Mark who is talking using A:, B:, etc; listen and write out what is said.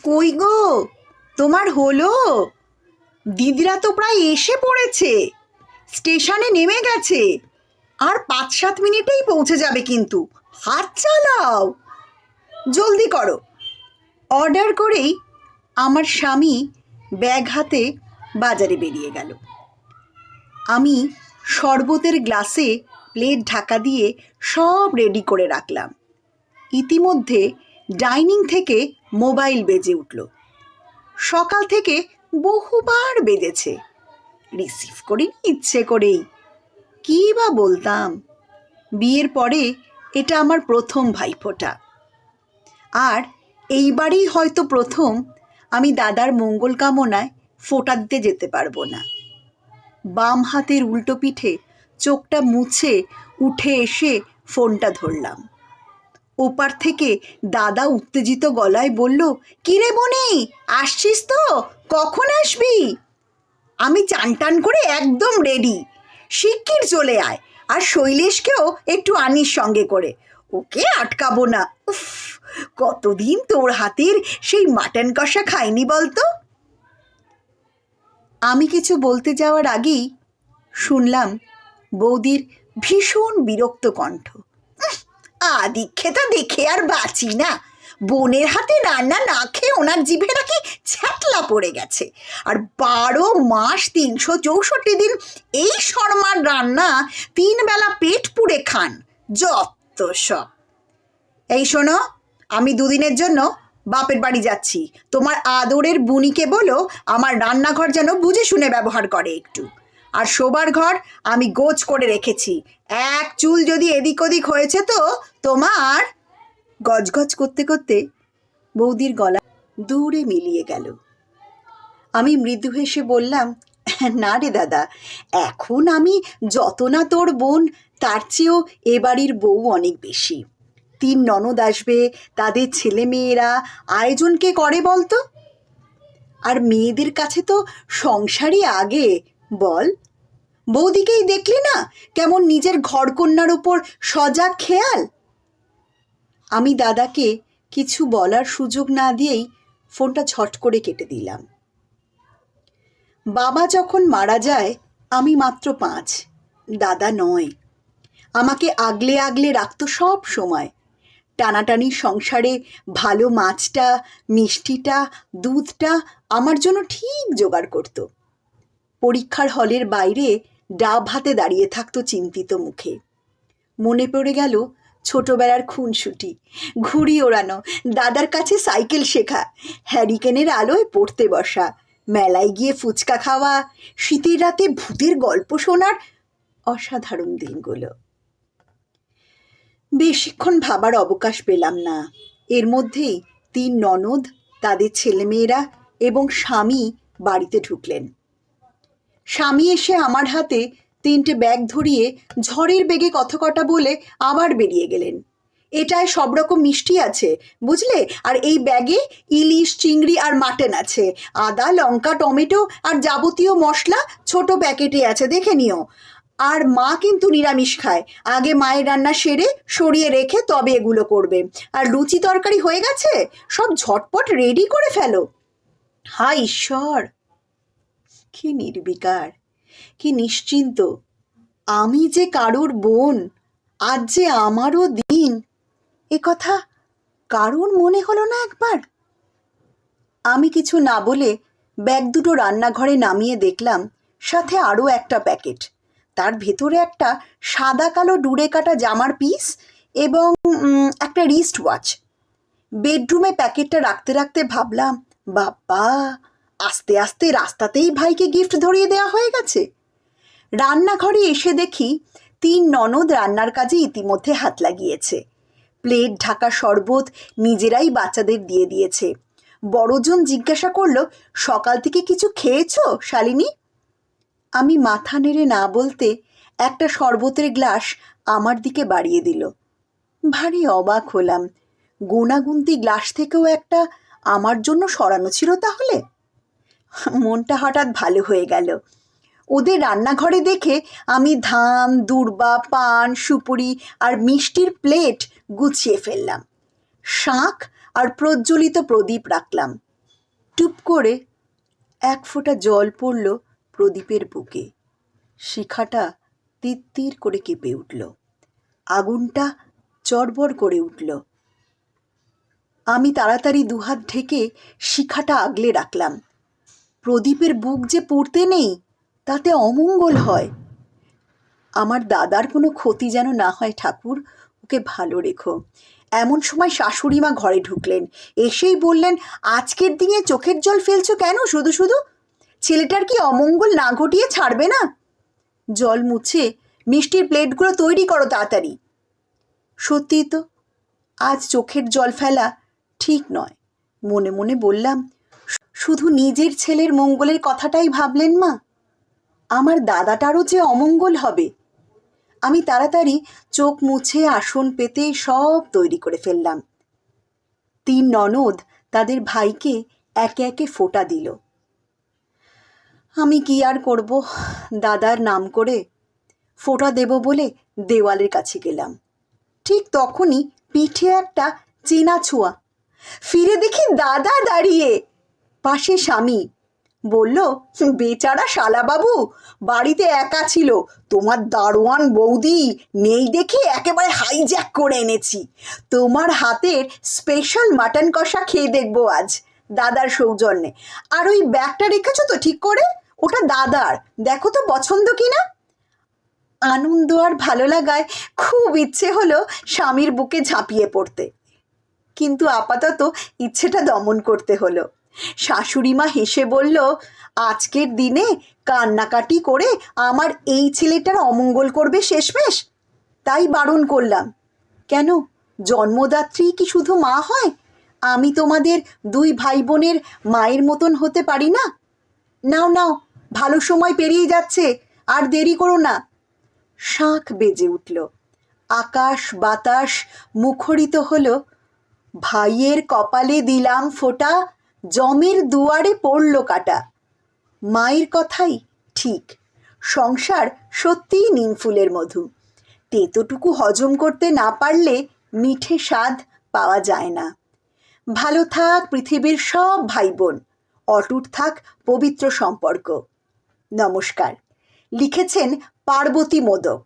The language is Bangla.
A: কই গো, তোমার হলো? দিদিরা তো প্রায় এসে পড়েছে, স্টেশনে নেমে গেছে। আর 5-7 মিনিটেই পৌঁছে যাবে, কিন্তু হাত চালাও, জলদি করো। অর্ডার করেই আমার স্বামী ব্যাগ হাতে বাজারে বেরিয়ে গেল। আমি শরবতের গ্লাসে প্লেট ঢাকা দিয়ে সব রেডি করে রাখলাম। ইতিমধ্যে ডাইনিং থেকে মোবাইল বেজে উঠল। সকাল থেকে বহুবার বেজেছে, রিসিভ করিনি ইচ্ছে করেই। কী বা বলতাম, বিয়ের পরে এটা আমার প্রথম ভাইফোঁটা। আর এইবারই হয়তো প্রথম আমি দাদার মঙ্গল কামনায় ফোঁটা দিতে যেতে পারবো না। বাম হাতের উল্টো পিঠে চোখটা মুছে উঠে এসে ফোনটা ধরলাম। ওপার থেকে দাদা উত্তেজিত গলায় বলল, কিরে বনি, আসছিস তো? কখন আসবি? আমি চান টান করে একদম রেডি, শিগগির চলে আয়। আর শৈলেশকেও একটু আনিস সঙ্গে করে, ওকে আটকাবো না। উফ, কতদিন তোর হাতের সেই মাটন কষা খাইনি বলতো। আমি কিছু বলতে যাওয়ার আগেই শুনলাম বৌদির ভীষণ বিরক্ত কণ্ঠ। আদিক্ষেতা দেখে আর বাঁচি না, বোনের হাতে রান্না না খেয়ে ওনার জিভে নাকি ছ্যাটলা পড়ে গেছে। আর 12 মাস 364 দিন এই শর্মার রান্না 3 বেলা পেট পুড়ে খান, যত সব। এই শোনো, আমি 2 দিনের জন্য বাপের বাড়ি যাচ্ছি। তোমার আদরের বুনিকে বলো আমার রান্নাঘর যেন বুঝে শুনে ব্যবহার করে একটু। আর শোবার ঘর আমি গোছ করে রেখেছি, এক চুল যদি এদিক ওদিক হয়েছে তো তোমার। গজগজ করতে করতে বৌদির গলা দূরে মিলিয়ে গেল। আমি মৃদু হেসে বললাম, না রে দাদা, এখন আমি যত না তোর বোন, তার চেয়েও এ বাড়ির বউ অনেক বেশি। 3 ননদ আসবে, তাদের ছেলে মেয়েরা, আয়োজন কে করে বলতো? আর মেয়েদের কাছে তো সংসারই আগে, বল। বৌদিকেই দেখলি না, কেমন নিজের ঘরকন্যার ওপর সজাগ খেয়াল। আমি দাদাকে কিছু বলার সুযোগ না দিয়েই ফোনটা ছট করে কেটে দিলাম। বাবা যখন মারা যায় আমি মাত্র 5, দাদা 9। আমাকে আগলে আগলে রাখতো সব সময়। টানাটানি সংসারে ভালো মাছটা, মিষ্টিটা, দুধটা আমার জন্য ঠিক জোগাড় করত। পরীক্ষার হলের বাইরে ডাব হাতে দাঁড়িয়ে থাকতো চিন্তিত মুখে। মনে পড়ে গেল ছোটবেলার খুনসুটি, ঘুড়ি ওড়ানো, দাদার কাছে সাইকেল শেখা, হ্যারিকেনের আলোয় পড়তে বসা, মেলায় গিয়ে ফুচকা খাওয়া, শীতের রাতে ভূতের গল্প শোনার অসাধারণ দিনগুলো। বেশিক্ষণ ভাবার অবকাশ পেলাম না। এর মধ্যেই 3 ননদ, তাদের ছেলেমেয়েরা এবং স্বামী বাড়িতে ঢুকলেন। স্বামী এসে আমার হাতে 3টে ব্যাগ ধরিয়ে ঝড়ের বেগে কথা বলে আবার বেরিয়ে গেলেন। এটায় সব রকম মিষ্টি আছে, বুঝলে, আর এই ব্যাগে ইলিশ, চিংড়ি আর মাটন আছে। আদা, লঙ্কা, টমেটো আর যাবতীয় মশলা ছোট প্যাকেটে আছে, দেখে নিও। আর মা কিন্তু নিরামিষ খায়, আগে মায়ের রান্না সেরে সরিয়ে রেখে তবে এগুলো করবে। আর লুচি তরকারি হয়ে গেছে, সব ঝটপট রেডি করে ফেলো। হায় ঈশ্বর, কি নির্বিকার, কি নিশ্চিন্ত। আমি যে কারোর বোন, আজ যে আমারও দিন, এ কথা কারোর মনে হলো না একবার? আমি কিছু না বলে ব্যাগ দুটো রান্নাঘরে নামিয়ে দেখলাম সাথে আরও একটা প্যাকেট, তার ভেতরে একটা সাদা কালো ডুরে কাটা জামার পিস এবং একটা রিস্ট ওয়াচ। বেডরুমে প্যাকেটটা রাখতে রাখতে ভাবলাম, বাবা, আস্তে আস্তে রাস্তাতেই ভাইকে গিফট ধরিয়ে দেওয়া হয়ে গেছে। রান্নাঘরে এসে দেখি 3 ননদ রান্নার কাজে ইতিমধ্যে হাত লাগিয়েছে। প্লেট ঢাকা শরবত নিজেরাই বাচ্চাদের দিয়ে দিয়েছে। বড়জন জিজ্ঞাসা করলো, সকাল থেকে কিছু খেয়েছো শালিনী? আমি মাথা নেড়ে না বলতে একটা শরবতের গ্লাস আমার দিকে বাড়িয়ে দিল। ভারী অবাক হলাম, গোনাগুনতি গ্লাস থেকেও একটা আমার জন্য সরানো ছিল তাহলে। মনটা হঠাৎ ভালো হয়ে গেল। ওদের রান্নাঘরে দেখে আমি ধান, দূর্বা, পান, সুপুরি আর মিষ্টির প্লেট গুছিয়ে ফেললাম। শাঁখ আর প্রজ্বলিত প্রদীপ রাখলাম। টুপ করে এক ফোঁটা জল পড়ল প্রদীপের বুকে। শিখাটা তিত্তির করে কেঁপে উঠল, আগুনটা চড়বড় করে উঠল। আমি তাড়াতাড়ি দুহাত ঢেকে শিখাটা আগলে রাখলাম। প্রদীপের বুক যে পুড়তে নেই, তাতে অমঙ্গল হয়। আমার দাদার কোনো ক্ষতি যেন না হয় ঠাকুর, ওকে ভালো রেখো। এমন সময় শাশুড়ি মা ঘরে ঢুকলেন। এসেই বললেন, আজকের দিনে চোখের জল ফেলছো কেন শুধু শুধু? ছেলেটার কি অমঙ্গল না ঘটিয়ে ছাড়বে না? জল মুছে মিষ্টির প্লেটগুলো তৈরি করো তাড়াতাড়ি। সত্যিই তো, আজ চোখের জল ফেলা ঠিক নয়। মনে মনে বললাম, শুধু নিজের ছেলের মঙ্গলের কথাটাই ভাবলেন মা, আমার দাদাটারও যে অমঙ্গল হবে। আমি তাড়াতাড়ি চোখ মুছে আসন পেতে সব তৈরি করে ফেললাম। 3 ননদ তাদের ভাইকে একে একে ফোঁটা দিল। আমি কি আর করব, দাদার নাম করে ফোঁটা দেব বলে দেওয়ালের কাছে গেলাম। ঠিক তখনই পিঠে একটা চেনা ছোঁয়া। ফিরে দেখি দাদা দাঁড়িয়ে, পাশে স্বামী। বলল, বেচারা শালাবাবু বাড়িতে একা ছিল, তোমার দারোয়ান বৌদি নেই দেখে একেবারে হাইজ্যাক করে এনেছি। তোমার হাতের স্পেশাল মাটন কষা খেয়ে দেখবো আজ, দাদার সৌজন্যে। আর ওই ব্যাগটা রেখেছো তো ঠিক করে, ওটা দাদার, দেখো তো পছন্দ কিনা। আনন্দ আর ভালো লাগায় খুব ইচ্ছে হলো স্বামীর বুকে ঝাঁপিয়ে পড়তে, কিন্তু আপাতত ইচ্ছেটা দমন করতে হলো। শাশুড়ি মা হেসে বলল, আজকের দিনে কান্নাকাটি করে আমার এই ছেলেটার অমঙ্গল করবে শেষমেশ, তাই বারণ করলাম। কেন, জন্মদাত্রী কি শুধু মা হয়? আমি তোমাদের 2 ভাই বোনের মায়ের মতন হতে পারি না? নাও নাও, ভালো সময় পেরিয়ে যাচ্ছে, আর দেরি করো না। শাঁখ বেজে উঠল, আকাশ বাতাস মুখরিত হলো। ভাইয়ের কপালে দিলাম ফোঁটা, জমের দুয়ারে পড়ল কাটা। মায়ের কথাই ঠিক, সংসার সত্যিই নিমফুলের মধু। তেতোটুকু হজম করতে না পারলে মিঠে স্বাদ পাওয়া যায় না। ভালো থাক পৃথিবীর সব ভাই বোন, অটুট থাক পবিত্র সম্পর্ক। নমস্কার। লিখেছেন পার্বতী মোদক।